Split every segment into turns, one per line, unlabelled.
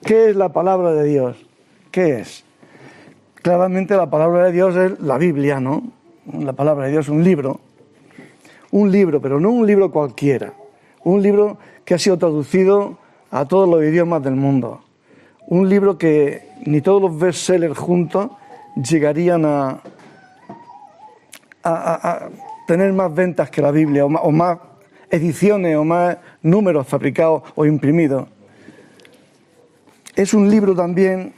¿Qué es la palabra de Dios? ¿Qué es? Claramente la palabra de Dios es la Biblia, ¿no? La palabra de Dios es un libro, pero no un libro cualquiera, un libro que ha sido traducido a todos los idiomas del mundo, un libro que ni todos los bestsellers juntos llegarían a tener más ventas que la Biblia, o más ediciones, o más números fabricados o imprimidos. Es un libro también,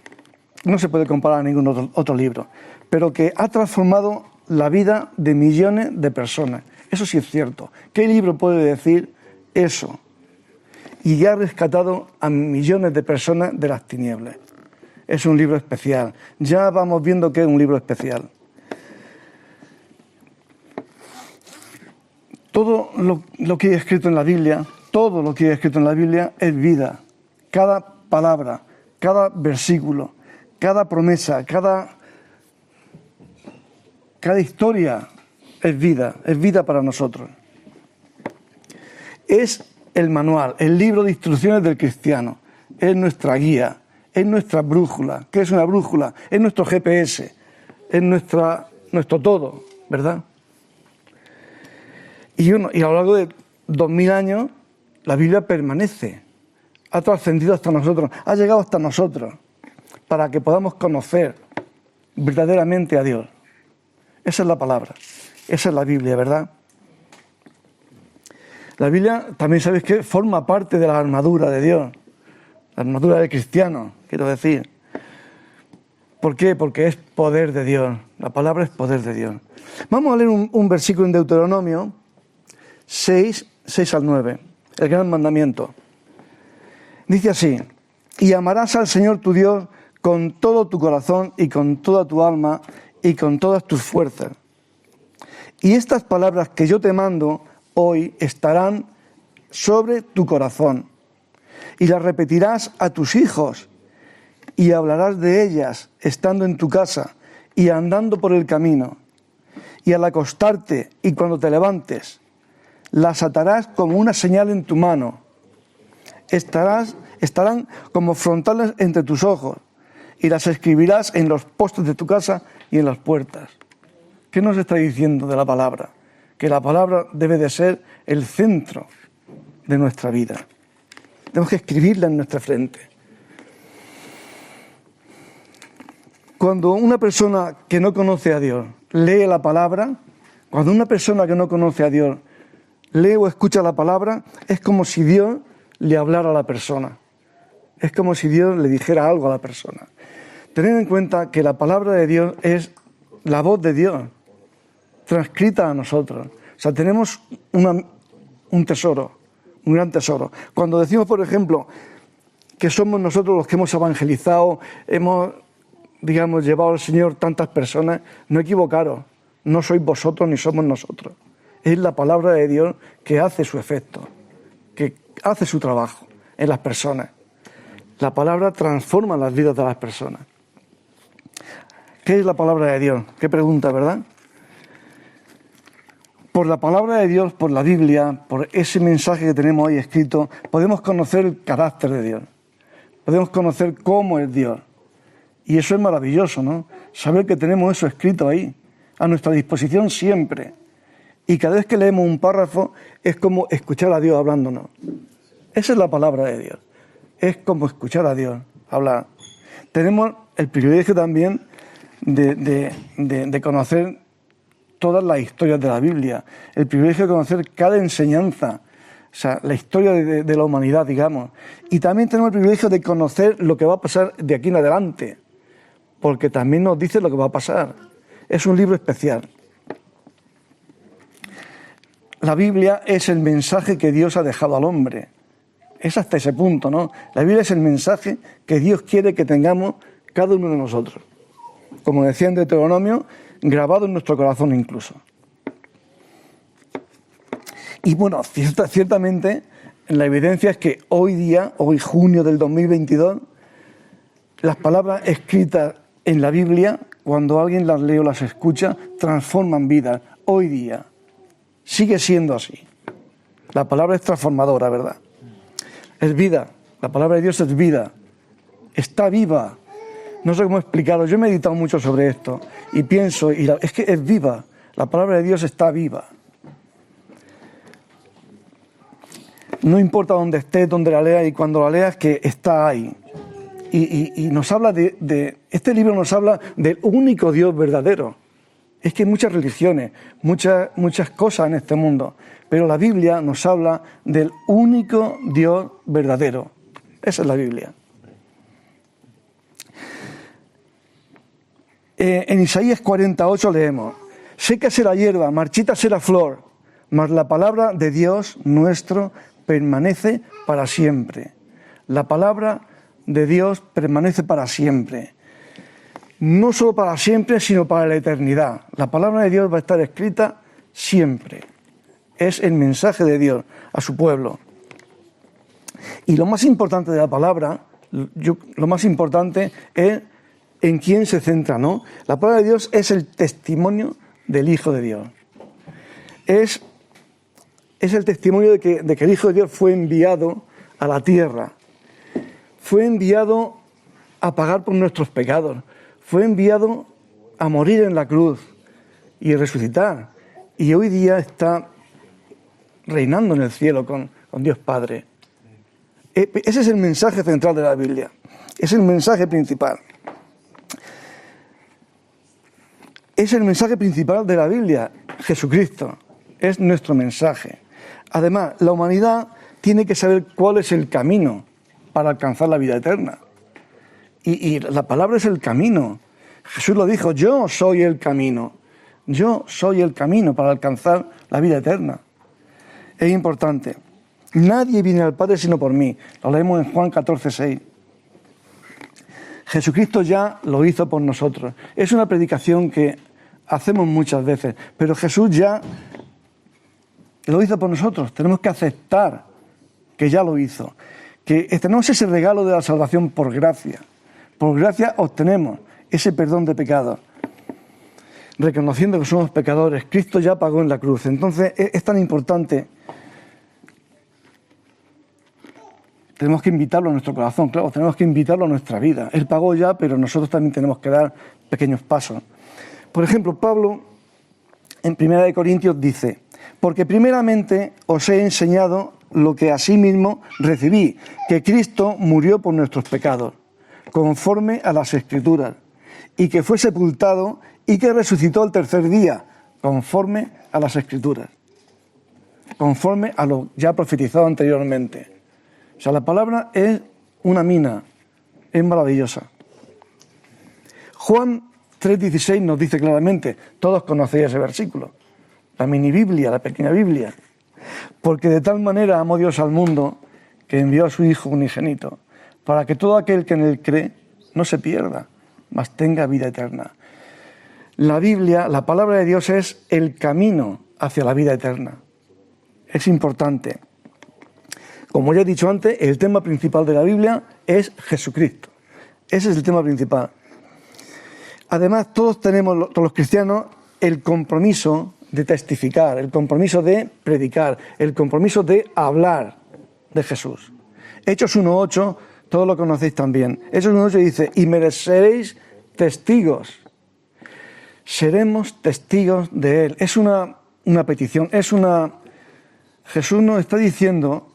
no se puede comparar a ningún otro libro, pero que ha transformado la vida de millones de personas. Eso sí es cierto. ¿Qué libro puede decir eso? Y ya ha rescatado a millones de personas de las tinieblas. Es un libro especial. Ya vamos viendo que es un libro especial. Todo lo que hay escrito en la Biblia, todo lo que hay escrito en la Biblia es vida. Cada palabra, cada versículo, cada promesa, cada historia es vida para nosotros. Es el manual, el libro de instrucciones del cristiano, es nuestra guía, es nuestra brújula. ¿Qué es una brújula? Es nuestro GPS, es nuestro todo, ¿verdad? Y a lo largo de 2000 años, la Biblia permanece, ha trascendido hasta nosotros, ha llegado hasta nosotros, para que podamos conocer verdaderamente a Dios. Esa es la palabra, esa es la Biblia, ¿verdad? La Biblia, también sabéis que forma parte de la armadura de Dios, la armadura del cristiano, quiero decir. ¿Por qué? Porque es poder de Dios, la palabra es poder de Dios. Vamos a leer un versículo en Deuteronomio 6 al 9, el gran mandamiento. Dice así: y amarás al Señor tu Dios con todo tu corazón y con toda tu alma y con todas tus fuerzas. Y estas palabras que yo te mando hoy estarán sobre tu corazón, y las repetirás a tus hijos, y hablarás de ellas estando en tu casa y andando por el camino, y al acostarte y cuando te levantes, las atarás como una señal en tu mano. Estarán como frontales entre tus ojos, y las escribirás en los postes de tu casa y en las puertas. ¿Qué nos está diciendo de la palabra? Que la palabra debe de ser el centro de nuestra vida. Tenemos que escribirla en nuestra frente. Cuando una persona que no conoce a Dios lee la palabra, cuando una persona que no conoce a Dios lee o escucha la palabra, es como si Dios le hablara a la persona. Es como si Dios le dijera algo a la persona. Tened en cuenta que la palabra de Dios es la voz de Dios, transcrita a nosotros. O sea, tenemos un tesoro, un gran tesoro. Cuando decimos, por ejemplo, que somos nosotros los que hemos evangelizado, hemos, llevado al Señor tantas personas, no equivocaros, no sois vosotros ni somos nosotros. Es la palabra de Dios que hace su efecto, que hace su trabajo en las personas. La palabra transforma las vidas de las personas. ¿Qué es la palabra de Dios? Qué pregunta, ¿verdad? Por la palabra de Dios, por la Biblia, por ese mensaje que tenemos ahí escrito, podemos conocer el carácter de Dios. Podemos conocer cómo es Dios. Y eso es maravilloso, ¿no? Saber que tenemos eso escrito ahí, a nuestra disposición siempre. Y cada vez que leemos un párrafo es como escuchar a Dios hablándonos. Esa es la palabra de Dios. Es como escuchar a Dios hablar. Tenemos el privilegio también de conocer todas las historias de la Biblia, el privilegio de conocer cada enseñanza, o sea, la historia de la humanidad, digamos. Y también tenemos el privilegio de conocer lo que va a pasar de aquí en adelante, porque también nos dice lo que va a pasar. Es un libro especial. La Biblia es el mensaje que Dios ha dejado al hombre. Es hasta ese punto, ¿no? La Biblia es el mensaje que Dios quiere que tengamos cada uno de nosotros. Como decía en Deuteronomio, grabado en nuestro corazón incluso. Y bueno, ciertamente la evidencia es que hoy junio del 2022, las palabras escritas en la Biblia, cuando alguien las lee o las escucha, transforman vidas. Hoy día sigue siendo así. La palabra es transformadora, ¿verdad? Es vida. La palabra de Dios es vida. está viva. No sé cómo explicarlo. Yo he meditado mucho sobre esto y pienso, es que es viva. La palabra de Dios está viva. No importa dónde estés, dónde la leas y cuando la leas, que está ahí. Y nos habla este libro nos habla del único Dios verdadero. Es que hay muchas religiones, muchas cosas en este mundo, pero la Biblia nos habla del único Dios verdadero. Esa es la Biblia. En Isaías 48 leemos: sécase la hierba, marchítase la flor, mas la palabra de Dios nuestro permanece para siempre. La palabra de Dios permanece para siempre. No solo para siempre, sino para la eternidad. La palabra de Dios va a estar escrita siempre. Es el mensaje de Dios a su pueblo. Y lo más importante de la palabra, lo más importante es en quién se centra, ¿no? La palabra de Dios es el testimonio del Hijo de Dios. Es el testimonio de que el Hijo de Dios fue enviado a la tierra. Fue enviado a pagar por nuestros pecados. Fue enviado a morir en la cruz y a resucitar. Y hoy día está reinando en el cielo con Dios Padre. Ese es el mensaje central de la Biblia. Es el mensaje principal. Es el mensaje principal de la Biblia. Jesucristo es nuestro mensaje. Además, la humanidad tiene que saber cuál es el camino para alcanzar la vida eterna. Y la palabra es el camino. Jesús lo dijo: yo soy el camino. Yo soy el camino para alcanzar la vida eterna. Es importante. Nadie viene al Padre sino por mí. Lo leemos en Juan 14:6. Jesucristo ya lo hizo por nosotros. Es una predicación que hacemos muchas veces, pero Jesús ya lo hizo por nosotros. Tenemos que aceptar que ya lo hizo. Que tenemos ese regalo de la salvación por gracia. Por gracia obtenemos ese perdón de pecados. Reconociendo que somos pecadores, Cristo ya pagó en la cruz. Entonces es tan importante. Tenemos que invitarlo a nuestro corazón, claro, tenemos que invitarlo a nuestra vida. Él pagó ya, pero nosotros también tenemos que dar pequeños pasos. Por ejemplo, Pablo en 1 Corintios dice: porque primeramente os he enseñado lo que asimismo recibí, que Cristo murió por nuestros pecados, conforme a las Escrituras, y que fue sepultado y que resucitó el tercer día, conforme a las Escrituras, conforme a lo ya profetizado anteriormente. O sea, la palabra es una mina, es maravillosa. Juan 3:16 nos dice claramente, todos conocéis ese versículo, la mini Biblia, la pequeña Biblia. Porque de tal manera amó Dios al mundo que envió a su Hijo unigénito, para que todo aquel que en él cree no se pierda, mas tenga vida eterna. La Biblia, la palabra de Dios, es el camino hacia la vida eterna. Es importante. Como ya he dicho antes, el tema principal de la Biblia es Jesucristo. Ese es el tema principal. Además, todos los cristianos, el compromiso de testificar, el compromiso de predicar, el compromiso de hablar de Jesús. Hechos 1:8, todos lo conocéis también. Hechos 1:8 dice: y me seréis testigos. Seremos testigos de Él. Es una petición, Jesús nos está diciendo,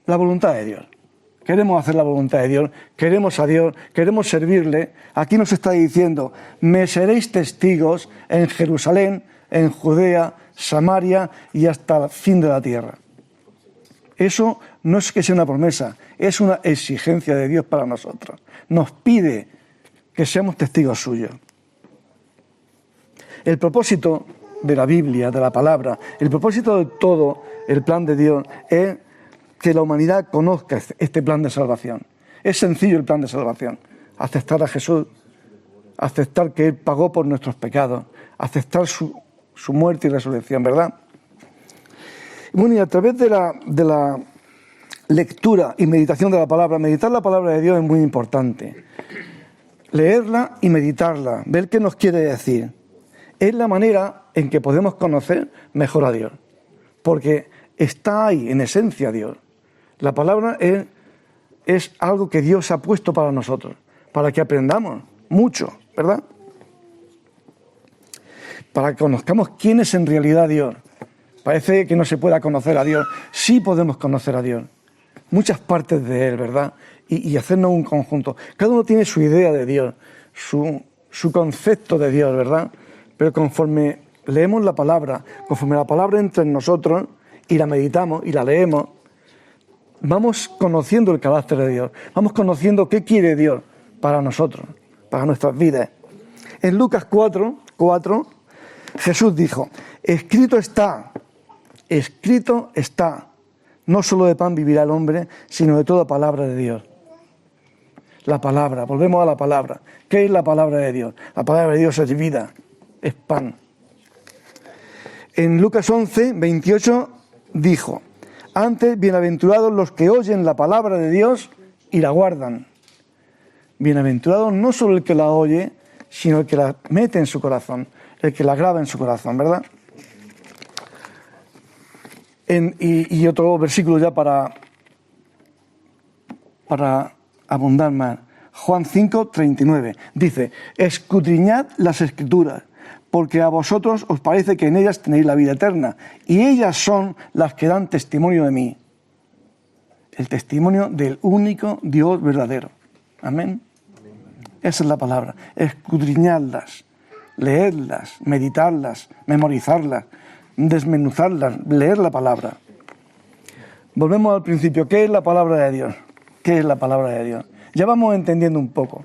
la voluntad de Dios. Queremos hacer la voluntad de Dios, queremos a Dios, queremos servirle. Aquí nos está diciendo: me seréis testigos en Jerusalén, en Judea, Samaria y hasta el fin de la tierra. Eso no es que sea una promesa, es una exigencia de Dios para nosotros. Nos pide que seamos testigos suyos. El propósito de la Biblia, de la palabra, el propósito de todo el plan de Dios es que la humanidad conozca este plan de salvación. Es sencillo el plan de salvación. Aceptar a Jesús, aceptar que Él pagó por nuestros pecados, aceptar su muerte y resurrección, ¿verdad? Bueno, y a través de la lectura y meditación de la palabra, meditar la palabra de Dios es muy importante. Leerla y meditarla, ver qué nos quiere decir. Es la manera en que podemos conocer mejor a Dios, porque está ahí, en esencia, Dios. La palabra es es algo que Dios ha puesto para nosotros, para que aprendamos mucho, ¿verdad? Para que conozcamos quién es en realidad Dios. Parece que no se pueda conocer a Dios. Sí podemos conocer a Dios. Muchas partes de Él, ¿verdad? Y hacernos un conjunto. Cada uno tiene su idea de Dios, su concepto de Dios, ¿verdad? Pero conforme leemos la palabra, conforme la palabra entra en nosotros y la meditamos y la leemos, vamos conociendo el carácter de Dios. Vamos conociendo qué quiere Dios para nosotros, para nuestras vidas. En Lucas 4, Jesús dijo, escrito está, no solo de pan vivirá el hombre, sino de toda palabra de Dios. La palabra, volvemos a la palabra. ¿Qué es la palabra de Dios? La palabra de Dios es vida, es pan. En Lucas 11, 28 dijo, antes, bienaventurados los que oyen la palabra de Dios y la guardan. Bienaventurados no solo el que la oye, sino el que la mete en su corazón, el que la graba en su corazón, ¿verdad? Y otro versículo ya para abundar más. Juan 5, 39. Dice, escudriñad las Escrituras, porque a vosotros os parece que en ellas tenéis la vida eterna, y ellas son las que dan testimonio de mí. El testimonio del único Dios verdadero. Amén. Esa es la palabra. Escudriñadlas, leedlas, meditarlas, memorizarlas, desmenuzarlas, leer la palabra. Volvemos al principio. ¿Qué es la palabra de Dios? ¿Qué es la palabra de Dios? Ya vamos entendiendo un poco.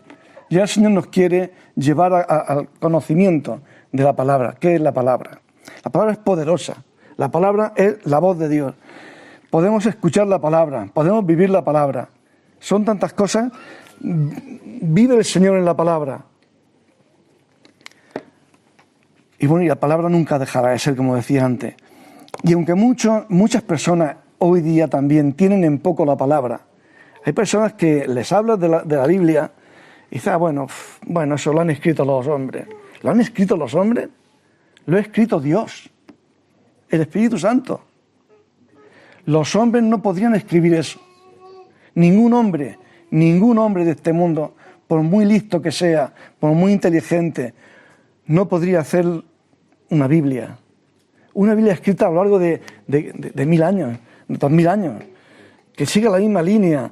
Ya el Señor nos quiere llevar al conocimiento de la palabra. ¿Qué es la palabra? La palabra es poderosa. La palabra es la voz de Dios. Podemos escuchar la palabra, podemos vivir la palabra. Son tantas cosas. Vive el Señor en la palabra. Y bueno, y la palabra nunca dejará de ser, como decía antes. Y aunque muchas personas hoy día también tienen en poco la palabra, hay personas que les hablas de la Biblia y dicen, bueno, eso lo han escrito los hombres. ¿Lo han escrito los hombres? Lo ha escrito Dios, el Espíritu Santo. Los hombres no podrían escribir eso. Ningún hombre de este mundo, por muy listo que sea, por muy inteligente, no podría hacer una Biblia. Una Biblia escrita a lo largo de 1000 años, de 2000 años, que siga la misma línea,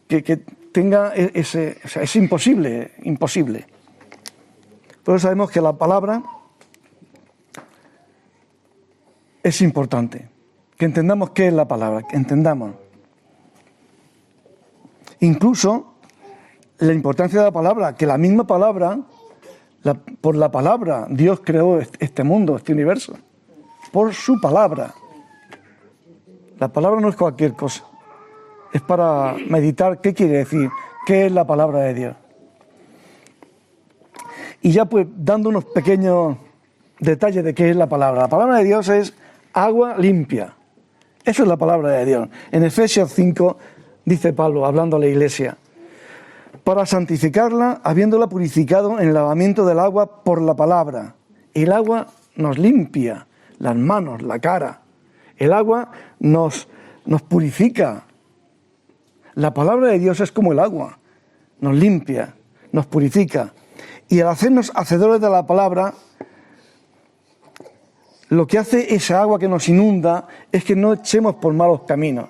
que tenga es imposible. Pero sabemos que la palabra es importante, que entendamos qué es la palabra, que entendamos. Incluso la importancia de la palabra, que la misma palabra, por la palabra Dios creó este mundo, este universo, por su palabra. La palabra no es cualquier cosa, es para meditar qué quiere decir, qué es la palabra de Dios. Y ya pues dando unos pequeños detalles de qué es la palabra. La palabra de Dios es agua limpia. Eso es la palabra de Dios. En Efesios 5 dice Pablo, hablando a la iglesia, para santificarla, habiéndola purificado en el lavamiento del agua por la palabra. El agua nos limpia las manos, la cara. El agua nos purifica. La palabra de Dios es como el agua. Nos limpia, nos purifica. Y al hacernos hacedores de la palabra, lo que hace esa agua que nos inunda es que no echemos por malos caminos,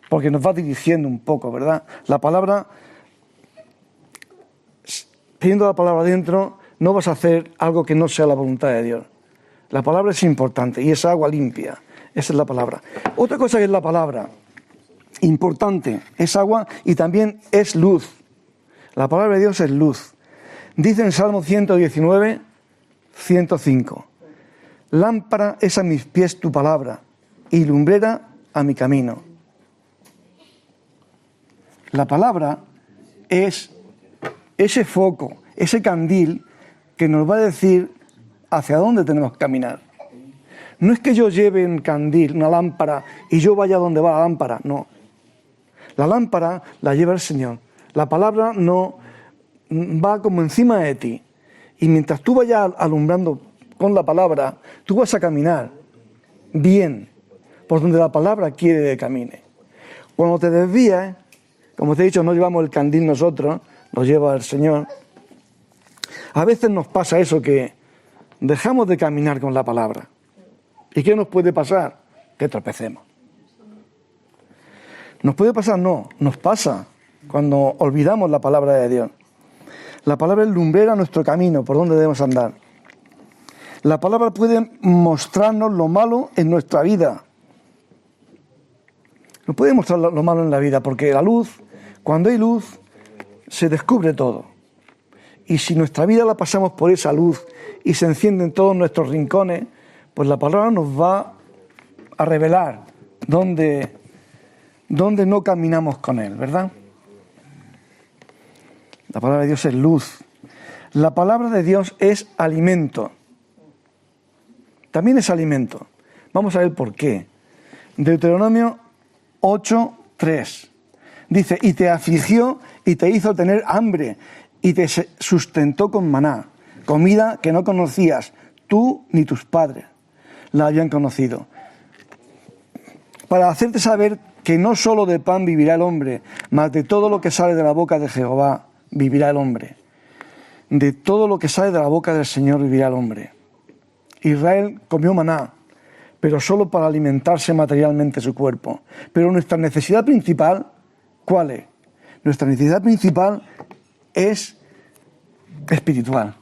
porque nos va dirigiendo un poco, ¿verdad? La palabra, teniendo la palabra dentro, no vas a hacer algo que no sea la voluntad de Dios. La palabra es importante y es agua limpia. Esa es la palabra. Otra cosa que es la palabra, importante, es agua y también es luz. La palabra de Dios es luz. Dice en Salmo 119, 105, lámpara es a mis pies tu palabra y lumbrera a mi camino. La palabra es ese foco, ese candil que nos va a decir hacia dónde tenemos que caminar. No es que yo lleve un candil, una lámpara, y yo vaya donde va la lámpara, no. La lámpara la lleva el Señor. La palabra no va como encima de ti. Y mientras tú vayas alumbrando con la palabra, tú vas a caminar bien, por donde la palabra quiere que camine. Cuando te desvías, Como te he dicho, no llevamos el candil nosotros, lo lleva el Señor. A veces nos pasa eso, que dejamos de caminar con la palabra. ¿Y qué nos puede pasar? Que tropecemos. ¿Nos puede pasar? No, nos pasa cuando olvidamos la palabra de Dios. La palabra lumbrera nuestro camino, por donde debemos andar. La palabra puede mostrarnos lo malo en nuestra vida. Nos puede mostrar lo malo en la vida, porque la luz, cuando hay luz, se descubre todo. Y si nuestra vida la pasamos por esa luz y se encienden todos nuestros rincones, pues la palabra nos va a revelar dónde no caminamos con Él, ¿verdad? La palabra de Dios es luz. La palabra de Dios es alimento. También es alimento. Vamos a ver por qué. Deuteronomio 8:3. Dice, y te afligió y te hizo tener hambre y te sustentó con maná, comida que no conocías, tú ni tus padres la habían conocido. Para hacerte saber que no solo de pan vivirá el hombre, mas de todo lo que sale de la boca de Jehová vivirá el hombre. De todo lo que sale de la boca del Señor vivirá el hombre. Israel comió maná, pero solo para alimentarse materialmente su cuerpo. Pero nuestra necesidad principal, ¿cuál es? Nuestra necesidad principal es espiritual,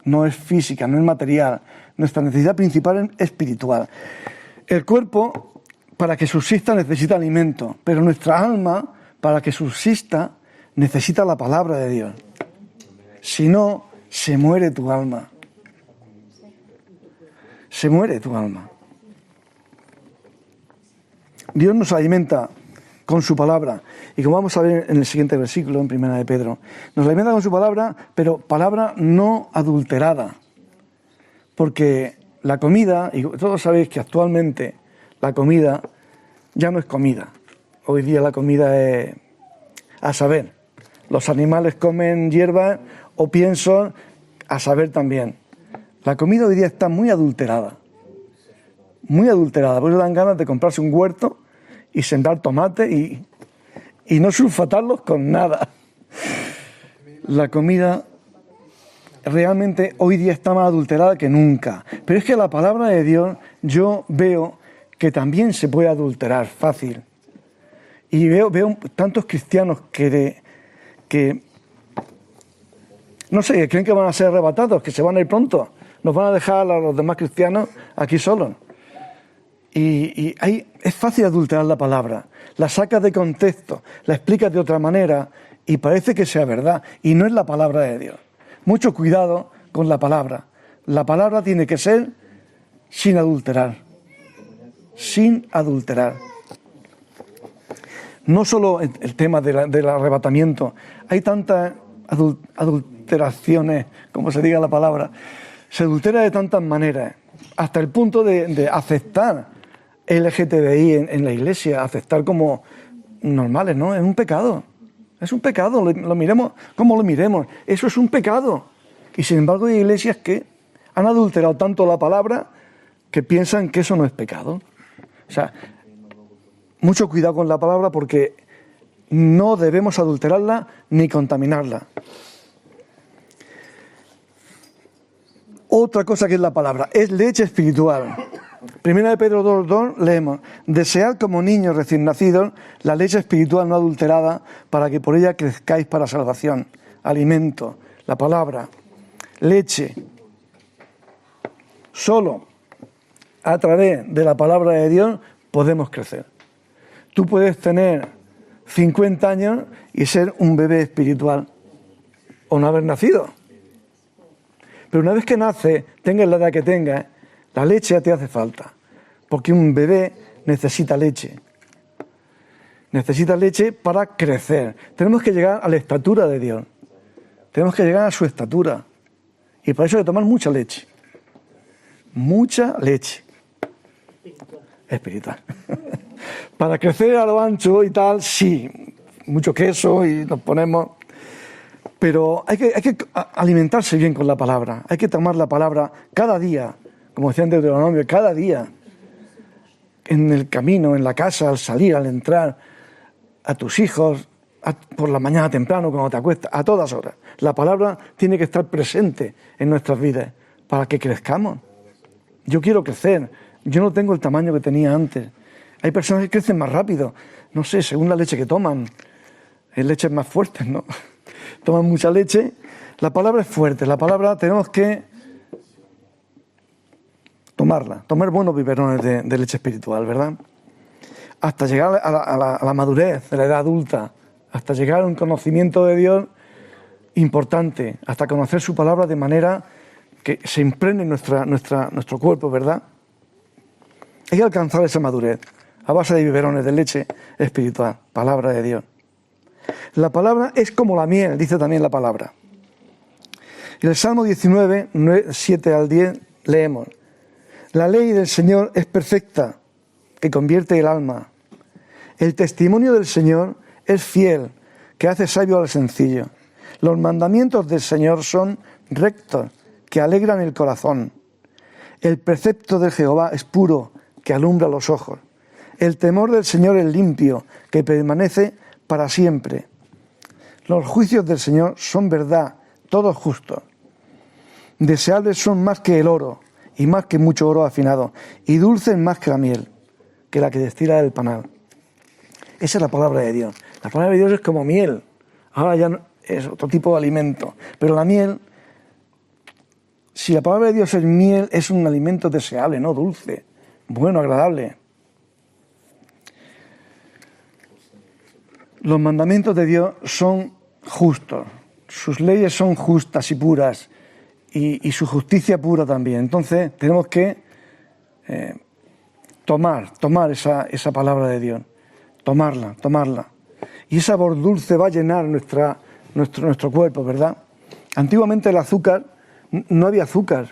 no es física, no es material. Nuestra necesidad principal es espiritual. El cuerpo, para que subsista, necesita alimento, pero nuestra alma, para que subsista, necesita la palabra de Dios. Si no, se muere tu alma. Se muere tu alma. Dios nos alimenta con su palabra. Y como vamos a ver en el siguiente versículo, en 1 de Pedro, nos alimenta con su palabra, pero palabra no adulterada. Porque la comida, y todos sabéis que actualmente la comida ya no es comida. Hoy día la comida es a saber. Los animales comen hierbas o pienso a saber también. La comida hoy día está muy adulterada. Muy adulterada. Por eso dan ganas de comprarse un huerto y sembrar tomate y no sulfatarlos con nada. La comida realmente hoy día está más adulterada que nunca. Pero es que la palabra de Dios yo veo que también se puede adulterar fácil. Y veo tantos cristianos que no sé, que creen que van a ser arrebatados, que se van a ir pronto. Nos van a dejar a los demás cristianos aquí solos. Y ahí es fácil adulterar la palabra. La sacas de contexto, la explicas de otra manera y parece que sea verdad. Y no es la palabra de Dios. Mucho cuidado con la palabra. La palabra tiene que ser sin adulterar. Sin adulterar. No solo el tema del arrebatamiento. Hay tantas adulteraciones, como se diga la palabra. Se adultera de tantas maneras. Hasta el punto de aceptar LGTBI en la iglesia, aceptar como normales, ¿no? Es un pecado. Es un pecado, lo miremos como lo miremos. Eso es un pecado. Y sin embargo hay iglesias que han adulterado tanto la palabra que piensan que eso no es pecado. O sea, mucho cuidado con la palabra porque no debemos adulterarla ni contaminarla. Otra cosa que es la palabra, es leche espiritual. Primera de Pedro 2:2 leemos, desead como niños recién nacidos la leche espiritual no adulterada para que por ella crezcáis para salvación. Alimento, la palabra, leche. Solo a través de la palabra de Dios podemos crecer. Tú puedes tener 50 años y ser un bebé espiritual o no haber nacido. Pero una vez que nace, tengas la edad que tengas, la leche te hace falta. Porque un bebé necesita leche. Necesita leche para crecer. Tenemos que llegar a la estatura de Dios. Tenemos que llegar a su estatura. Y para eso hay que tomar mucha leche. Mucha leche. Espiritual. Para crecer a lo ancho y tal, sí. Mucho queso y nos ponemos... Pero hay que alimentarse bien con la palabra. Hay que tomar la palabra cada día. Como decía en Deuteronomio, cada día. En el camino, en la casa, al salir, al entrar, a tus hijos, por la mañana temprano, cuando te acuestas, a todas horas. La palabra tiene que estar presente en nuestras vidas para que crezcamos. Yo quiero crecer. Yo no tengo el tamaño que tenía antes. Hay personas que crecen más rápido. No sé, según la leche que toman. Hay leches más fuertes, ¿no? Toman mucha leche. La palabra es fuerte. La palabra tenemos que tomarla. Tomar buenos biberones de leche espiritual, ¿verdad? Hasta llegar a la madurez de la edad adulta. Hasta llegar a un conocimiento de Dios importante. Hasta conocer su palabra de manera que se impregne en nuestro cuerpo, ¿verdad? Hay que alcanzar esa madurez a base de biberones de leche espiritual, palabra de Dios. La palabra es como la miel, dice también la palabra. En el Salmo 19, 7 al 10, leemos: la ley del Señor es perfecta, que convierte el alma. El testimonio del Señor es fiel, que hace sabio al sencillo. Los mandamientos del Señor son rectos, que alegran el corazón. El precepto de Jehová es puro, que alumbra los ojos. El temor del Señor es limpio, que permanece para siempre. Los juicios del Señor son verdad, todos justos. Deseables son más que el oro, y más que mucho oro afinado, y dulces más que la miel, que la que destila del panal. Esa es la palabra de Dios. La palabra de Dios es como miel. Ahora ya es otro tipo de alimento. Pero la miel, si la palabra de Dios es miel, es un alimento deseable, no dulce, bueno, agradable. Los mandamientos de Dios son justos. Sus leyes son justas y puras. Y su justicia pura también. Entonces tenemos que tomar esa palabra de Dios. Tomarla. Y esa voz dulce va a llenar nuestro cuerpo, ¿verdad? Antiguamente el azúcar, no había azúcar.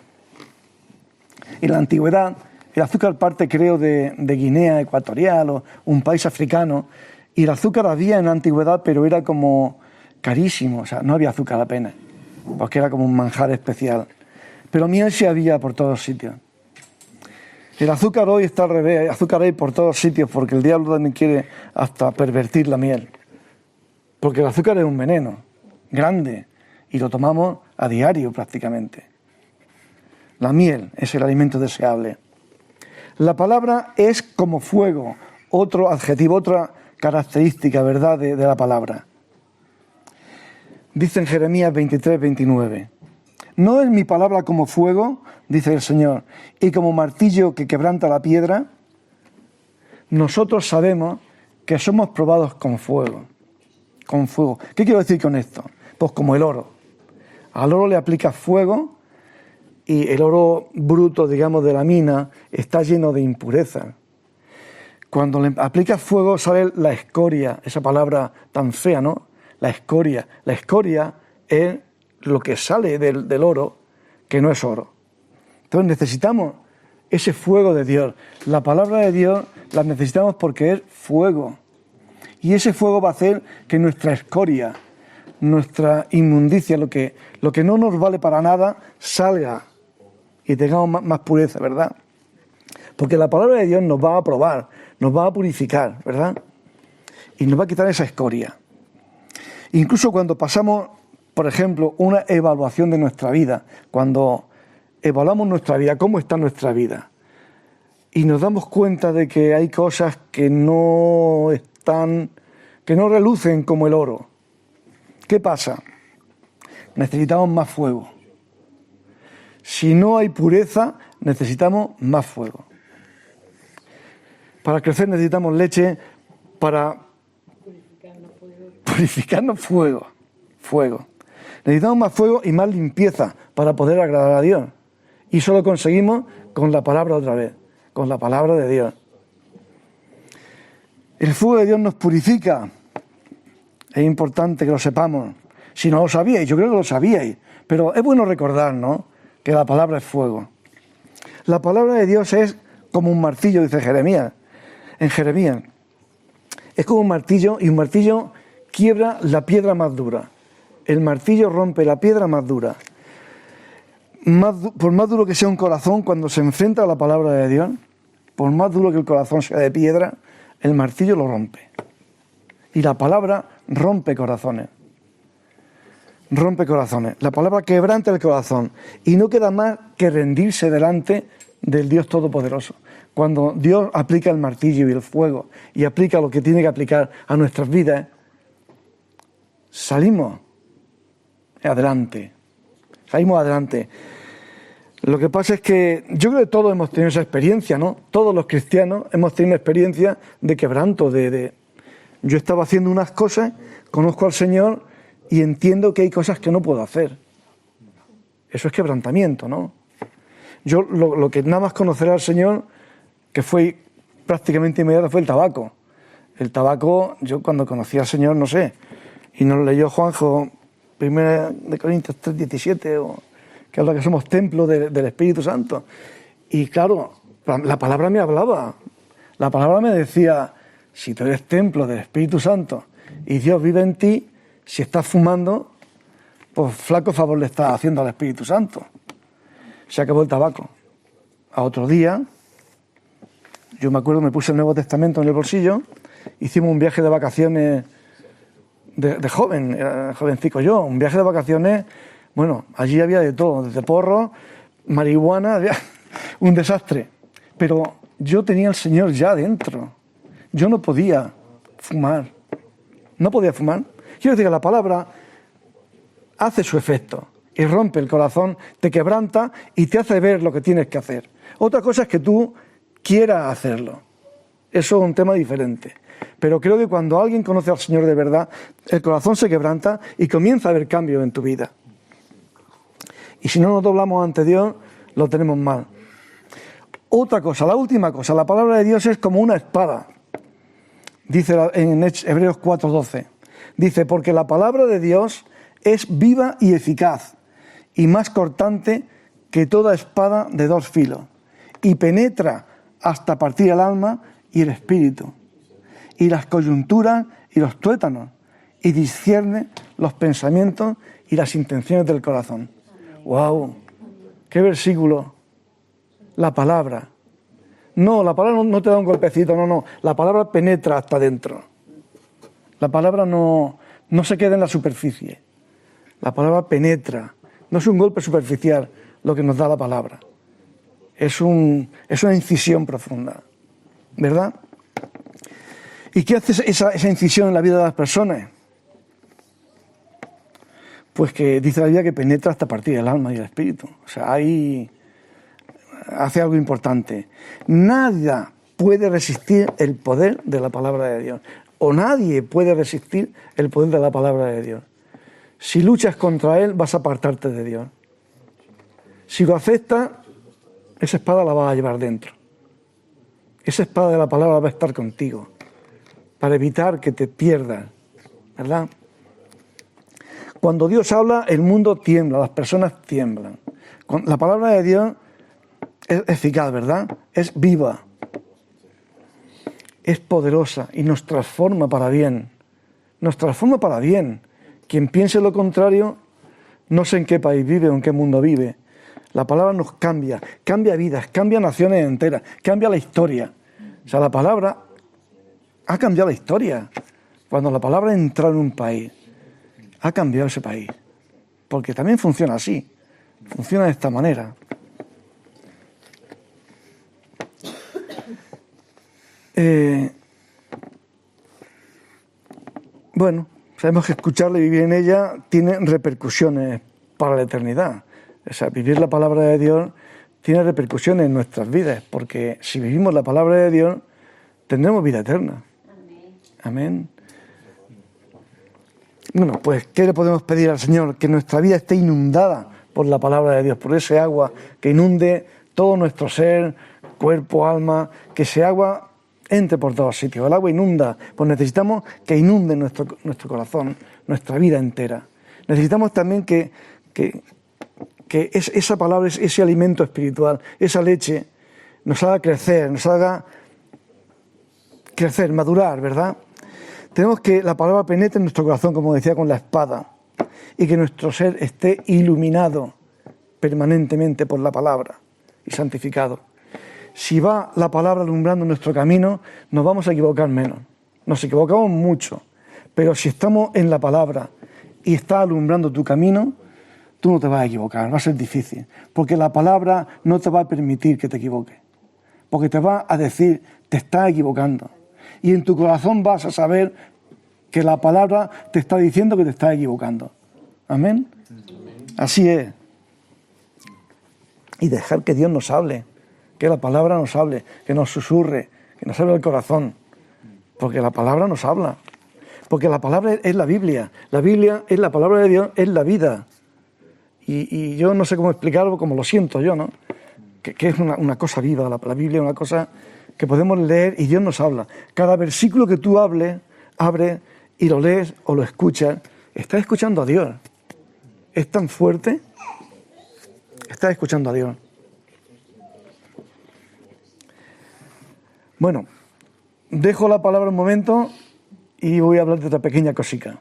En la antigüedad, el azúcar parte, creo, de Guinea Ecuatorial o un país africano. Y el azúcar había en la antigüedad, pero era como carísimo. O sea, no había azúcar apenas, porque era como un manjar especial. Pero miel sí había por todos sitios. El azúcar hoy está al revés, hay azúcar hay por todos sitios, porque el diablo también quiere hasta pervertir la miel. Porque el azúcar es un veneno grande y lo tomamos a diario prácticamente. La miel es el alimento deseable. La palabra es como fuego, otro adjetivo, otra característica, ¿verdad?, de la palabra. Dice en Jeremías 23, 29. ¿No es mi palabra como fuego, dice el Señor, y como martillo que quebranta la piedra? Nosotros sabemos que somos probados con fuego. Con fuego. ¿Qué quiero decir con esto? Pues como el oro. Al oro le aplicas fuego y el oro bruto, digamos, de la mina está lleno de impurezas. Cuando le aplicas fuego sale la escoria, esa palabra tan fea, ¿no? La escoria. La escoria es lo que sale del oro, que no es oro. Entonces necesitamos ese fuego de Dios. La palabra de Dios la necesitamos porque es fuego. Y ese fuego va a hacer que nuestra escoria, nuestra inmundicia, lo que no nos vale para nada, salga y tengamos más pureza, ¿verdad? Porque la palabra de Dios nos va a probar, nos va a purificar, ¿verdad? Y nos va a quitar esa escoria. Incluso cuando pasamos, por ejemplo, una evaluación de nuestra vida, cuando evaluamos nuestra vida, cómo está nuestra vida, y nos damos cuenta de que hay cosas que no relucen como el oro. ¿Qué pasa? Necesitamos más fuego. Si no hay pureza, necesitamos más fuego. Para crecer necesitamos leche, para purificarnos fuego. Necesitamos más fuego y más limpieza para poder agradar a Dios. Y eso lo conseguimos con la palabra otra vez, con la palabra de Dios. El fuego de Dios nos purifica. Es importante que lo sepamos. Si no lo sabíais, yo creo que lo sabíais, pero es bueno recordar, ¿no?, que la palabra es fuego. La palabra de Dios es como un martillo, dice Jeremías. En Jeremías es como un martillo, y un martillo quiebra la piedra más dura. El martillo rompe la piedra más dura. Por más duro que sea un corazón, cuando se enfrenta a la palabra de Dios, por más duro que el corazón sea de piedra, el martillo lo rompe. Y la palabra rompe corazones. Rompe corazones. La palabra quebranta el corazón. Y no queda más que rendirse delante del Dios Todopoderoso. Cuando Dios aplica el martillo y el fuego y aplica lo que tiene que aplicar a nuestras vidas, salimos adelante. Salimos adelante. Lo que pasa es que yo creo que todos hemos tenido esa experiencia, ¿no? Todos los cristianos hemos tenido experiencia de quebranto, Yo estaba haciendo unas cosas, conozco al Señor y entiendo que hay cosas que no puedo hacer. Eso es quebrantamiento, ¿no? Yo lo que nada más conocer al Señor, que fue prácticamente inmediato, fue el tabaco. El tabaco, yo cuando conocí al Señor, no sé, y nos leyó Juanjo, 1 de Corintios 3:17, que habla que somos templo del Espíritu Santo. Y claro, la palabra me hablaba. La palabra me decía, si tú eres templo del Espíritu Santo y Dios vive en ti, si estás fumando, pues flaco favor le estás haciendo al Espíritu Santo. Se acabó el tabaco. A otro día, yo me acuerdo, me puse el Nuevo Testamento en el bolsillo, hicimos un viaje de vacaciones de joven, era jovencico yo, un viaje de vacaciones, bueno, allí había de todo, desde porro, marihuana, había un desastre. Pero yo tenía al Señor ya dentro. Yo no podía fumar. No podía fumar. Quiero decir que la palabra hace su efecto y rompe el corazón, te quebranta y te hace ver lo que tienes que hacer. Otra cosa es que tú quieras hacerlo. Eso es un tema diferente. Pero creo que cuando alguien conoce al Señor de verdad, el corazón se quebranta y comienza a haber cambio en tu vida. Y si no nos doblamos ante Dios, lo tenemos mal. Otra cosa, la última cosa, la palabra de Dios es como una espada. Dice en Hebreos 4:12. Dice, porque la palabra de Dios es viva y eficaz, y más cortante que toda espada de dos filos, y penetra hasta partir el alma y el espíritu, y las coyunturas y los tuétanos, y discierne los pensamientos y las intenciones del corazón. ¡Wow! ¡Qué versículo! La palabra. No, la palabra no te da un golpecito, no. La palabra penetra hasta dentro. La palabra no se queda en la superficie. La palabra penetra. No es un golpe superficial lo que nos da la palabra. Es una incisión profunda. ¿Verdad? ¿Y qué hace esa incisión en la vida de las personas? Pues que dice la Biblia que penetra hasta partir el alma y el espíritu. O sea, ahí hace algo importante. Nada puede resistir el poder de la palabra de Dios. O nadie puede resistir el poder de la palabra de Dios. Si luchas contra él, vas a apartarte de Dios. Si lo aceptas, esa espada la vas a llevar dentro. Esa espada de la palabra va a estar contigo para evitar que te pierdas, ¿verdad? Cuando Dios habla, el mundo tiembla, las personas tiemblan. La palabra de Dios es eficaz, ¿verdad? Es viva, es poderosa y nos transforma para bien. Nos transforma para bien. Quien piense lo contrario, no sé en qué país vive o en qué mundo vive. La palabra nos cambia vidas, cambia naciones enteras, cambia la historia. O sea, la palabra ha cambiado la historia. Cuando la palabra entra en un país, ha cambiado ese país. Porque también funciona así. Funciona de esta manera. Bueno, sabemos que escucharla y vivir en ella tiene repercusiones para la eternidad. O sea, vivir la palabra de Dios tiene repercusiones en nuestras vidas, porque si vivimos la palabra de Dios, tendremos vida eterna. Amén. Bueno, pues, ¿qué le podemos pedir al Señor? Que nuestra vida esté inundada por la palabra de Dios, por ese agua que inunde todo nuestro ser, cuerpo, alma, que ese agua entre por todos sitios. El agua inunda, pues necesitamos que inunde nuestro corazón, nuestra vida entera. Necesitamos también que esa palabra, ese alimento espiritual, esa leche, nos haga crecer, madurar, ¿verdad? Tenemos que la palabra penetre en nuestro corazón, como decía, con la espada, y que nuestro ser esté iluminado permanentemente por la palabra y santificado. Si va la palabra alumbrando nuestro camino, nos vamos a equivocar menos. Nos equivocamos mucho, Pero si estamos en la palabra y está alumbrando tu camino, tú no te vas a equivocar, va a ser difícil. Porque la palabra no te va a permitir que te equivoques. Porque te va a decir, te estás equivocando. Y en tu corazón vas a saber que la palabra te está diciendo que te estás equivocando. ¿Amén? Así es. Y dejar que Dios nos hable, que la palabra nos hable, que nos susurre, que nos hable el corazón. Porque la palabra nos habla. Porque la palabra es la Biblia. La Biblia es la palabra de Dios, es la vida. Y yo no sé cómo explicarlo, como lo siento yo, ¿no? Que es una cosa viva, la Biblia es una cosa que podemos leer y Dios nos habla. Cada versículo que tú abres y lo lees o lo escuchas, estás escuchando a Dios. Es tan fuerte, estás escuchando a Dios. Bueno, dejo la palabra un momento y voy a hablar de otra pequeña cosica.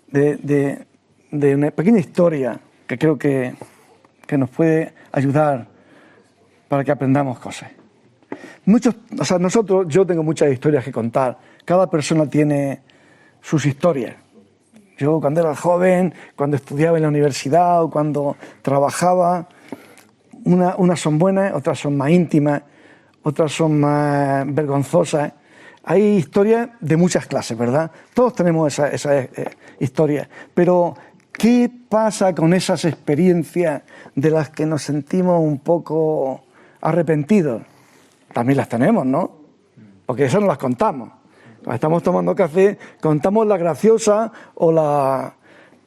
De una pequeña historia que creo que nos puede ayudar para que aprendamos cosas. Yo tengo muchas historias que contar. Cada persona tiene sus historias. Yo cuando era joven, cuando estudiaba en la universidad o cuando trabajaba, unas son buenas, otras son más íntimas, otras son más vergonzosas. Hay historias de muchas clases, ¿verdad? Todos tenemos esas historias. Pero, ¿qué pasa con esas experiencias de las que nos sentimos un poco arrepentidos? También las tenemos, ¿no? Porque esas no las contamos. Cuando estamos tomando café, contamos la graciosa o la...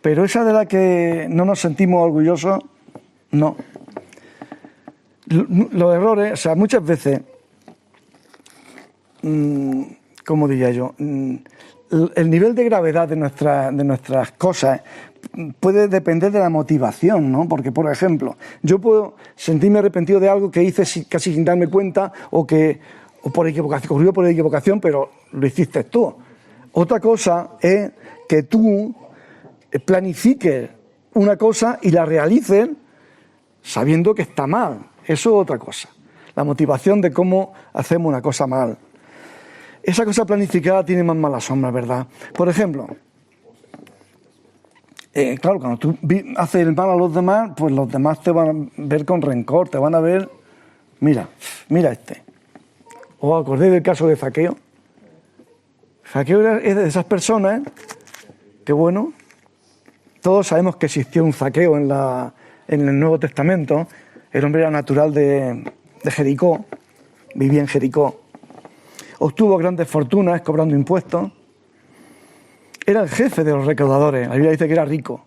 Pero esa de la que no nos sentimos orgullosos, no. Los errores, muchas veces, ¿cómo diría yo? El nivel de gravedad de nuestras cosas puede depender de la motivación, ¿no? Porque, por ejemplo, yo puedo sentirme arrepentido de algo que hice casi sin darme cuenta o por equivocación, ocurrió por equivocación, pero lo hiciste tú. Otra cosa es que tú planifiques una cosa y la realices sabiendo que está mal. Eso es otra cosa. La motivación de cómo hacemos una cosa mal. Esa cosa planificada tiene más mala sombra, ¿verdad? Por ejemplo, claro, cuando tú haces el mal a los demás, pues los demás te van a ver con rencor, te van a ver, mira este. ¿Os acordáis del caso de Zaqueo? Zaqueo es de esas personas que, bueno, todos sabemos que existió un Zaqueo en el Nuevo Testamento. El hombre era natural de Jericó, vivía en Jericó. Obtuvo grandes fortunas cobrando impuestos. Era el jefe de los recaudadores. La Biblia dice que era rico.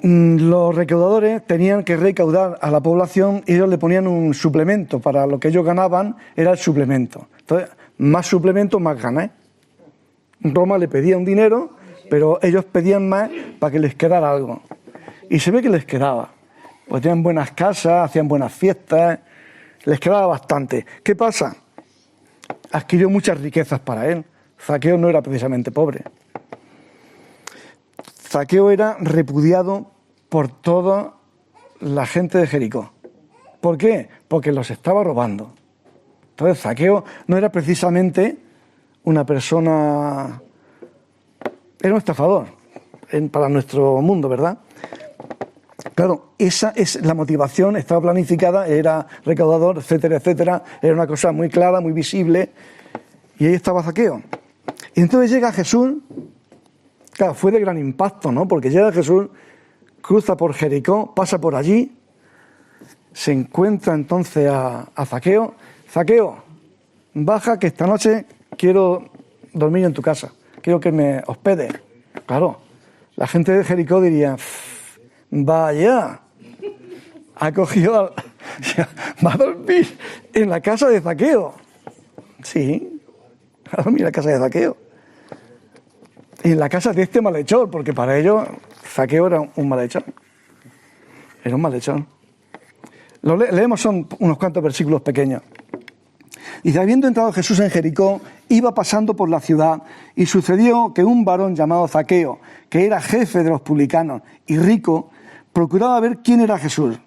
Los recaudadores tenían que recaudar a la población y ellos le ponían un suplemento. Para lo que ellos ganaban era el suplemento. Entonces, más suplemento, más ganas. Roma le pedía un dinero, pero ellos pedían más para que les quedara algo. Y se ve que les quedaba. Pues tenían buenas casas, hacían buenas fiestas, les quedaba bastante. ¿Qué pasa? Adquirió muchas riquezas para él. Zaqueo no era precisamente pobre. Zaqueo era repudiado por toda la gente de Jericó. ¿Por qué? Porque los estaba robando. Entonces Zaqueo no era precisamente una persona... Era un estafador para nuestro mundo, ¿verdad? Claro, esa es la motivación, estaba planificada, era recaudador, etcétera, etcétera. Era una cosa muy clara, muy visible. Y ahí estaba Zaqueo. Y entonces llega Jesús. Claro, fue de gran impacto, ¿no? Porque llega Jesús, cruza por Jericó, pasa por allí, se encuentra entonces a Zaqueo. Zaqueo, baja que esta noche quiero dormir en tu casa, quiero que me hospedes. Claro, la gente de Jericó diría, vaya, ha cogido, va a dormir en la casa de Zaqueo. Sí, va a dormir en la casa de Zaqueo. Y en la casa de este malhechor, porque para ellos Zaqueo era un malhechor. Era un malhechor. Lo leemos, son unos cuantos versículos pequeños. Dice, habiendo entrado Jesús en Jericó, iba pasando por la ciudad, y sucedió que un varón llamado Zaqueo, que era jefe de los publicanos y rico, procuraba ver quién era Jesús.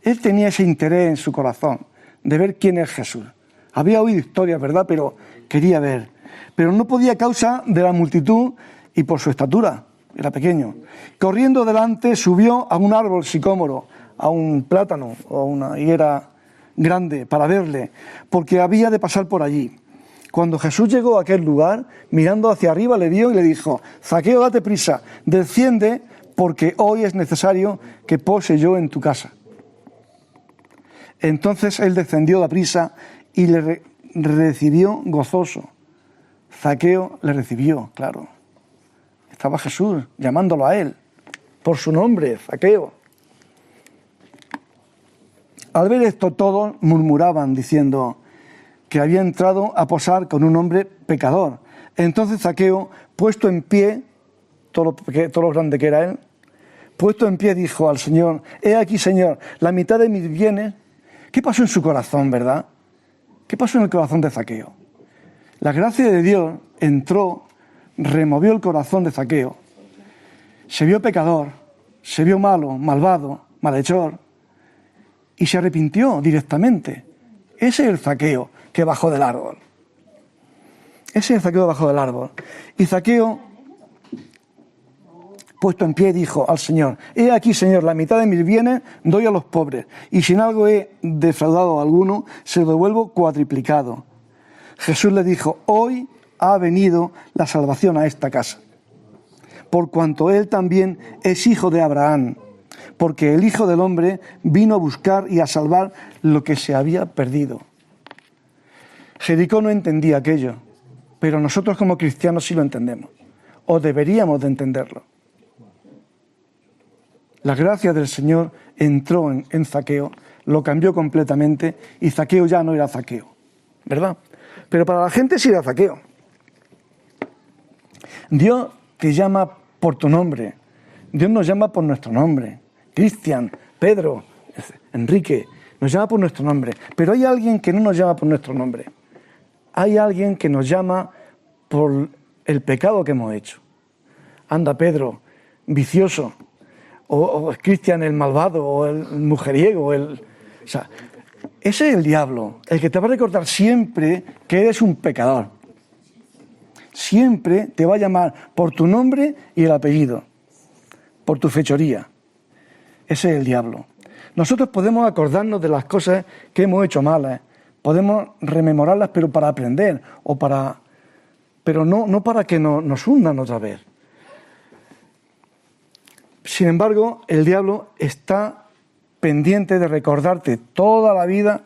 Él tenía ese interés en su corazón, de ver quién es Jesús. Había oído historias, ¿verdad? Pero quería ver, pero no podía a causa de la multitud y por su estatura, era pequeño. Corriendo delante subió a un árbol sicómoro, a un plátano o una higuera grande para verle, porque había de pasar por allí. Cuando Jesús llegó a aquel lugar, mirando hacia arriba, le vio y le dijo: Zaqueo, date prisa, desciende, porque hoy es necesario que pose yo en tu casa. Entonces él descendió a prisa y le recibió gozoso. Zaqueo le recibió, claro. Estaba Jesús llamándolo a él por su nombre, Zaqueo. Al ver esto, todos murmuraban diciendo que había entrado a posar con un hombre pecador. Entonces Zaqueo, puesto en pie, todo lo grande que era él, puesto en pie dijo al Señor: He aquí, Señor, la mitad de mis bienes. ¿Qué pasó en su corazón, verdad? ¿Qué pasó en el corazón de Zaqueo? La gracia de Dios entró, removió el corazón de Zaqueo. Se vio pecador, se vio malo, malvado, malhechor, y se arrepintió directamente. Ese es el Zaqueo que bajó del árbol. Ese es el Zaqueo que bajó del árbol. Y Zaqueo, puesto en pie, dijo al Señor: He aquí, Señor, la mitad de mis bienes doy a los pobres, y si en algo he defraudado a alguno, se lo devuelvo cuatriplicado. Jesús le dijo: Hoy ha venido la salvación a esta casa, por cuanto él también es hijo de Abraham, porque el Hijo del Hombre vino a buscar y a salvar lo que se había perdido. Jericó no entendía aquello, pero nosotros como cristianos sí lo entendemos, o deberíamos de entenderlo. La gracia del Señor entró en Zaqueo, lo cambió completamente, y Zaqueo ya no era Zaqueo, ¿verdad? Pero para la gente sí era Zaqueo. Dios te llama por tu nombre, Dios nos llama por nuestro nombre. Cristian, Pedro, Enrique, nos llama por nuestro nombre. Pero hay alguien que no nos llama por nuestro nombre. Hay alguien que nos llama por el pecado que hemos hecho. Anda, Pedro, vicioso, o Cristian, el malvado, o el mujeriego, o sea, ese es el diablo, el que te va a recordar siempre que eres un pecador. Siempre te va a llamar por tu nombre y el apellido, por tu fechoría. Ese es el diablo. Nosotros podemos acordarnos de las cosas que hemos hecho malas, podemos rememorarlas, pero para aprender, pero no para que nos hundan otra vez. Sin embargo, el diablo está pendiente de recordarte toda la vida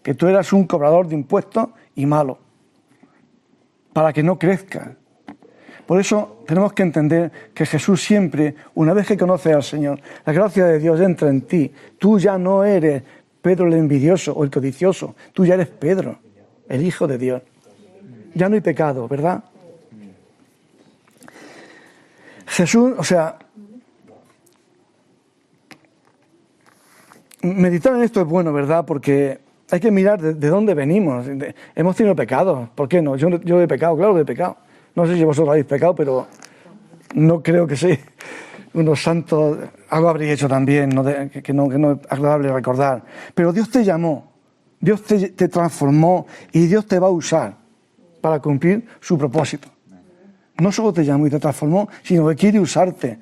que tú eras un cobrador de impuestos y malo, para que no crezcas. Por eso tenemos que entender que Jesús siempre, una vez que conoces al Señor, la gracia de Dios entra en ti. Tú ya no eres Pedro el envidioso o el codicioso, tú ya eres Pedro, el Hijo de Dios. Ya no hay pecado, ¿verdad? Jesús, meditar en esto es bueno, ¿verdad? Porque hay que mirar de dónde venimos. Hemos tenido pecados, ¿por qué no? Yo he pecado, claro que he pecado. No sé si vosotros habéis pecado, pero no creo que sea unos santos. Algo habréis hecho también, que no es agradable recordar. Pero Dios te llamó, Dios te transformó y Dios te va a usar para cumplir su propósito. No solo te llamó y te transformó, sino que quiere usarte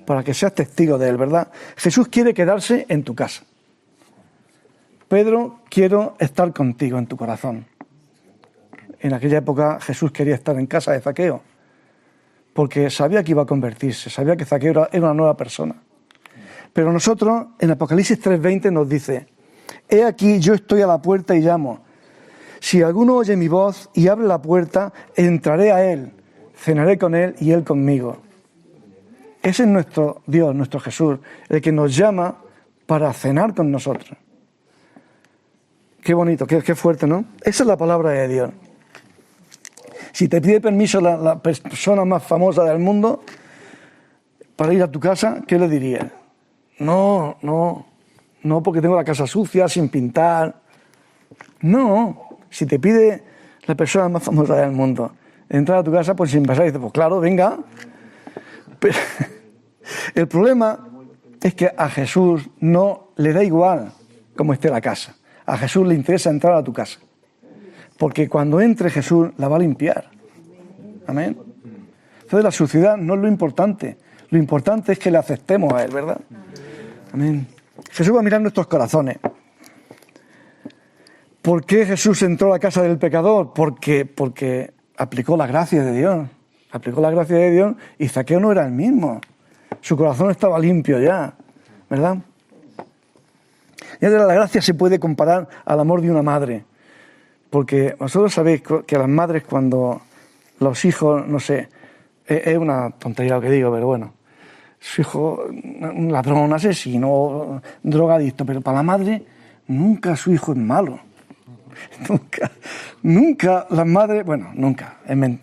para que seas testigo de Él, ¿verdad? Jesús quiere quedarse en tu casa. Pedro, quiero estar contigo en tu corazón. En aquella época Jesús quería estar en casa de Zaqueo, porque sabía que iba a convertirse, sabía que Zaqueo era una nueva persona. Pero nosotros, en Apocalipsis 3:20 nos dice: He aquí, yo estoy a la puerta y llamo. Si alguno oye mi voz y abre la puerta, entraré a él, cenaré con él y él conmigo. Ese es nuestro Dios, nuestro Jesús, el que nos llama para cenar con nosotros. Qué bonito, qué fuerte, ¿no? Esa es la palabra de Dios. Si te pide permiso la persona más famosa del mundo para ir a tu casa, ¿qué le dirías? No, porque tengo la casa sucia, sin pintar. No, si te pide la persona más famosa del mundo entrar a tu casa, pues sin pasar, dices, pues claro, venga. Pero el problema es que a Jesús no le da igual cómo esté la casa. A Jesús le interesa entrar a tu casa. porque cuando entre Jesús la va a limpiar. Amén. Entonces la suciedad no es lo importante es que le aceptemos a Él, ¿verdad? Amén. Jesús va a mirar nuestros corazones. ¿Por qué Jesús entró a la casa del pecador? Porque aplicó la gracia de Dios. Aplicó la gracia de Dios y Zaqueo no era el mismo. Su corazón estaba limpio ya, ¿verdad? Y la gracia se puede comparar al amor de una madre. Porque vosotros sabéis que las madres cuando los hijos, no sé, es una tontería lo que digo, pero bueno, su hijo, un ladrón, un asesino, drogadicto, pero para la madre nunca su hijo es malo. Nunca las madres, bueno, nunca,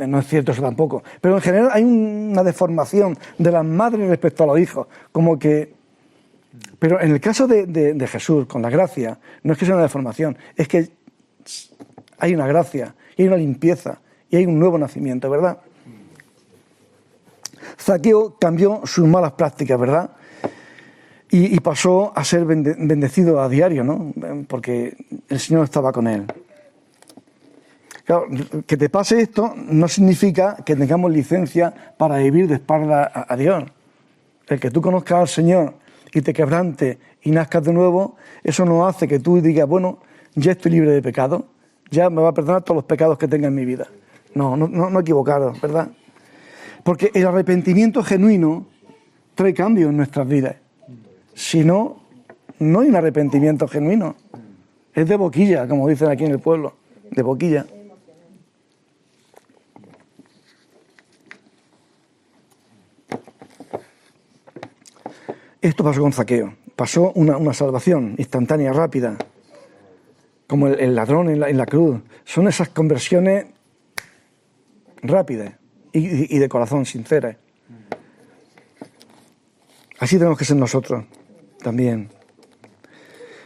no es cierto eso tampoco, pero en general hay una deformación de las madres respecto a los hijos, como que, pero en el caso de Jesús, con la gracia, no es que sea una deformación, es que hay una gracia, y hay una limpieza, y hay un nuevo nacimiento, ¿verdad? Zaqueo cambió sus malas prácticas, ¿verdad? Y pasó a ser bendecido a diario, ¿no? Porque el Señor estaba con él. Claro, que te pase esto no significa que tengamos licencia para vivir de espalda a Dios. El que tú conozcas al Señor y te quebrantes y nazcas de nuevo, eso no hace que tú digas, bueno, ya estoy libre de pecado, ya me va a perdonar todos los pecados que tenga en mi vida. No equivocaros, ¿verdad? Porque el arrepentimiento genuino trae cambio en nuestras vidas. Si no, no hay un arrepentimiento genuino. Es de boquilla, como dicen aquí en el pueblo, de boquilla. Esto pasó con Zaqueo. Pasó una salvación instantánea, rápida, como el ladrón en la cruz. Son esas conversiones rápidas y de corazón, sinceras. Así tenemos que ser nosotros también.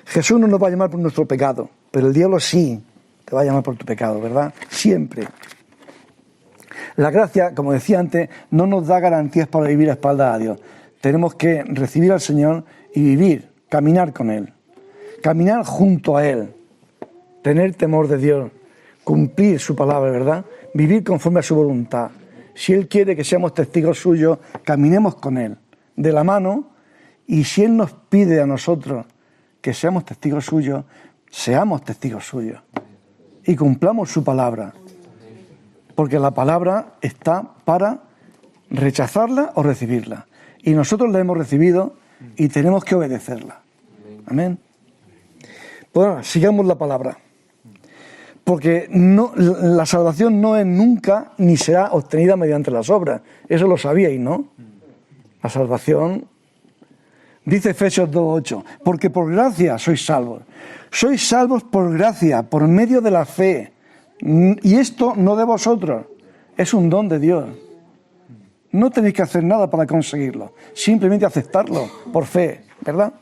Jesús no nos va a llamar por nuestro pecado, pero el diablo sí te va a llamar por tu pecado, ¿verdad? Siempre. La gracia, como decía antes, no nos da garantías para vivir a espaldas a Dios. Tenemos que recibir al Señor y vivir, caminar con Él. Caminar junto a Él. Tener temor de Dios. Cumplir su palabra, ¿verdad? Vivir conforme a su voluntad. Si Él quiere que seamos testigos suyos, caminemos con Él, de la mano, y si Él nos pide a nosotros que seamos testigos suyos, seamos testigos suyos. Y cumplamos su palabra. Porque la palabra está para rechazarla o recibirla. Y nosotros la hemos recibido y tenemos que obedecerla. Amén. Bueno, sigamos la palabra. Porque la salvación no es nunca ni será obtenida mediante las obras. Eso lo sabíais, ¿no? La salvación, dice Efesios 2:8, porque por gracia sois salvos. Sois salvos por gracia, por medio de la fe. Y esto no de vosotros, es un don de Dios. No tenéis que hacer nada para conseguirlo, simplemente aceptarlo por fe, ¿verdad?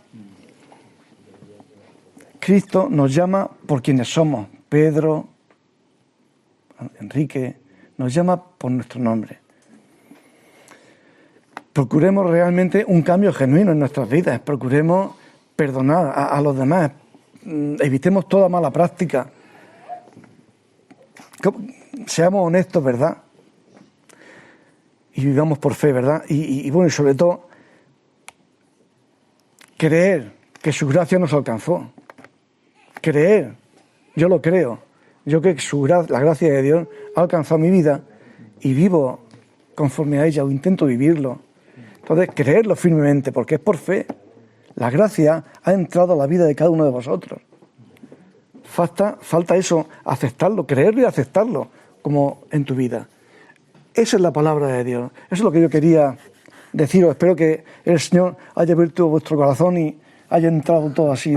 Cristo nos llama por quienes somos. Pedro, Enrique, nos llama por nuestro nombre. Procuremos realmente un cambio genuino en nuestras vidas, procuremos perdonar a los demás, evitemos toda mala práctica. Seamos honestos, ¿verdad? Y vivamos por fe, ¿verdad? Y bueno, y sobre todo, creer que su gracia nos alcanzó. Creer, yo lo creo. Yo creo que la gracia de Dios ha alcanzado mi vida y vivo conforme a ella, o intento vivirlo. Entonces, creerlo firmemente, porque es por fe. La gracia ha entrado a la vida de cada uno de vosotros. Falta eso, aceptarlo, creerlo y aceptarlo como en tu vida. Esa es la palabra de Dios. Eso es lo que yo quería deciros. Espero que el Señor haya abierto vuestro corazón y haya entrado todo así,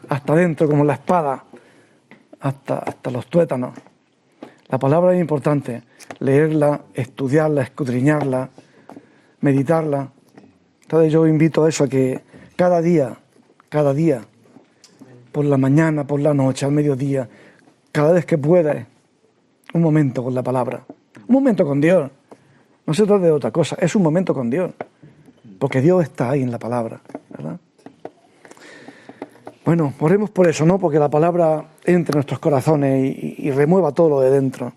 hasta dentro, como la espada, hasta los tuétanos. La palabra es importante. Leerla, estudiarla, escudriñarla, meditarla. Entonces yo invito a eso, a que cada día, por la mañana, por la noche, al mediodía, cada vez que puedas, un momento con la palabra. Un momento con Dios. No se trata de otra cosa, es un momento con Dios. Porque Dios está ahí en la palabra, ¿verdad? Bueno, oremos por eso, ¿no? Porque la palabra entre en nuestros corazones y remueva todo lo de dentro.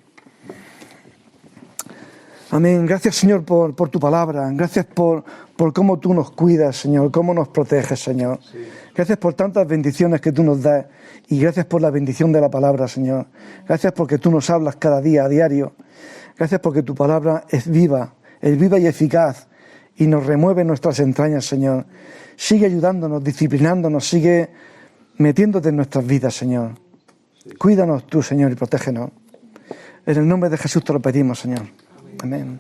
Amén. Gracias, Señor, por tu palabra. Gracias por cómo tú nos cuidas, Señor, cómo nos proteges, Señor. Sí. Gracias por tantas bendiciones que tú nos das y gracias por la bendición de la palabra, Señor. Gracias porque tú nos hablas cada día, a diario. Gracias porque tu palabra es viva y eficaz y nos remueve nuestras entrañas, Señor. Sigue ayudándonos, disciplinándonos, sigue metiéndote en nuestras vidas, Señor. Sí. Cuídanos tú, Señor, y protégenos. En el nombre de Jesús te lo pedimos, Señor. Amén.